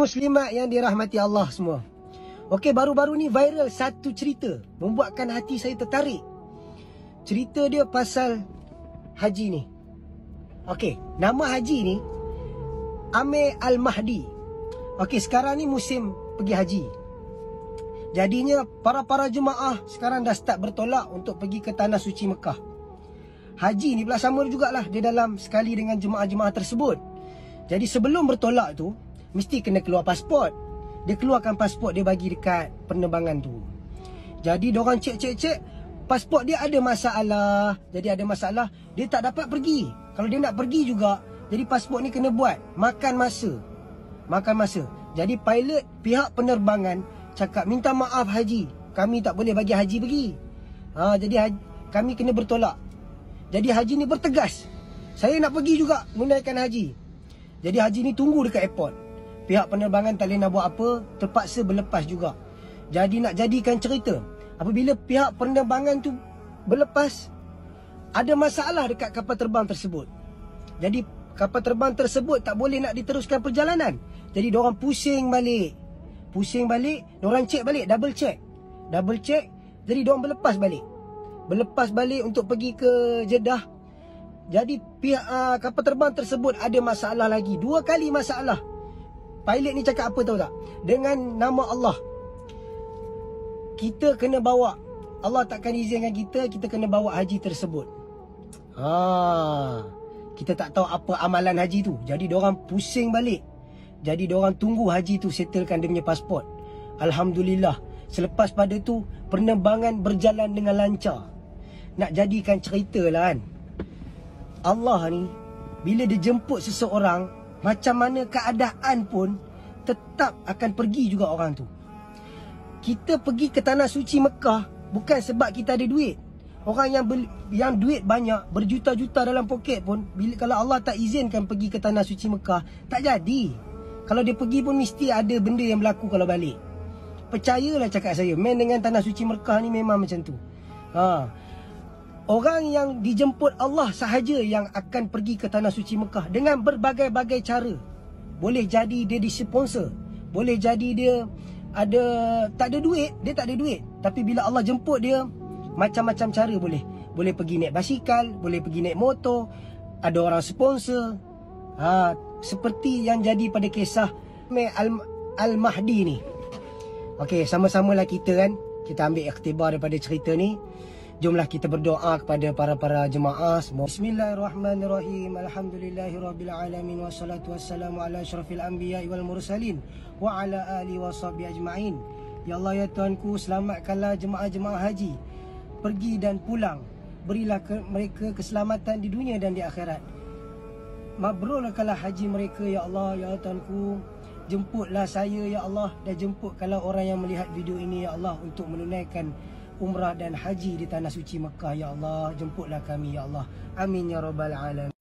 muslimat yang dirahmati Allah semua. Okey, baru-baru ni viral satu cerita membuatkan hati saya tertarik. Cerita dia pasal haji ni. Okey, nama haji ni Amir Al-Mahdi. Okey, sekarang ni musim pergi haji. Jadinya para jemaah sekarang dah start bertolak untuk pergi ke tanah suci Mekah. Haji ni pula sama jugalah, dia dalam sekali dengan jemaah-jemaah tersebut. Jadi sebelum bertolak tu mesti kena keluar pasport. Dia keluarkan pasport, dia bagi dekat penerbangan tu. Jadi diorang cek pasport dia ada masalah. Jadi ada masalah, dia tak dapat pergi. Kalau dia nak pergi juga, jadi pasport ni kena buat makan masa. Jadi pilot pihak penerbangan cakap, minta maaf haji, kami tak boleh bagi haji pergi. Jadi kami kena bertolak. Jadi haji ni bertegas, saya nak pergi juga menunaikan haji. Jadi haji ni tunggu dekat airport. Pihak penerbangan tak boleh nak buat apa, terpaksa berlepas juga. Jadi nak jadikan cerita, apabila pihak penerbangan tu berlepas, ada masalah dekat kapal terbang tersebut. Jadi kapal terbang tersebut tak boleh nak diteruskan perjalanan. Jadi diorang pusing balik, diorang cek balik, double check. Jadi diorang berlepas balik untuk pergi ke Jeddah. Jadi pihak kapal terbang tersebut ada masalah lagi, 2 kali masalah. Pilot ni cakap apa tahu tak? Dengan nama Allah, kita kena bawa, Allah takkan izinkan kita kena bawa haji tersebut. Kita tak tahu apa amalan haji tu. Jadi diorang pusing balik. Jadi diorang tunggu haji tu settlekan dia punya pasport. Alhamdulillah, selepas pada tu penerbangan berjalan dengan lancar. Nak jadikan cerita lah kan, Allah ni bila dia jemput seseorang, macam mana keadaan pun tetap akan pergi juga orang tu. Kita pergi ke tanah suci Mekah bukan sebab kita ada duit. Orang yang duit banyak, berjuta-juta dalam poket pun, kalau Allah tak izinkan pergi ke tanah suci Mekah, tak jadi. Kalau dia pergi pun mesti ada benda yang berlaku kalau balik. Percayalah cakap saya, main dengan tanah suci Mekah ni memang macam tu. Orang yang dijemput Allah sahaja yang akan pergi ke tanah suci Mekah dengan berbagai-bagai cara. Boleh jadi dia disponsor, boleh jadi dia tak ada duit. Tapi bila Allah jemput dia, macam-macam cara boleh. Boleh pergi naik basikal, boleh pergi naik motor, ada orang sponsor. Seperti yang jadi pada kisah Al-Mahdi ni. Okey, sama-samalah kita kan, kita ambil ikhtibar daripada cerita ni. Jomlah kita berdoa kepada para jemaah semua. Bismillahirrahmanirrahim. Alhamdulillahirabbil alamin wassalatu wassalamu ala asyrafil anbiya'i wal mursalin wa ala alihi washabihi ajmain. Ya Allah ya Tuhanku, selamatkanlah jemaah-jemaah haji pergi dan pulang. Berilah mereka keselamatan di dunia dan di akhirat. Mabrurkanlah haji mereka ya Allah ya Tuhanku. Jemputlah saya ya Allah, dan jemputkanlah orang yang melihat video ini ya Allah untuk menunaikan umrah dan haji di tanah suci Mekah ya Allah. Jemputlah kami ya Allah. Amin ya rabbal alamin.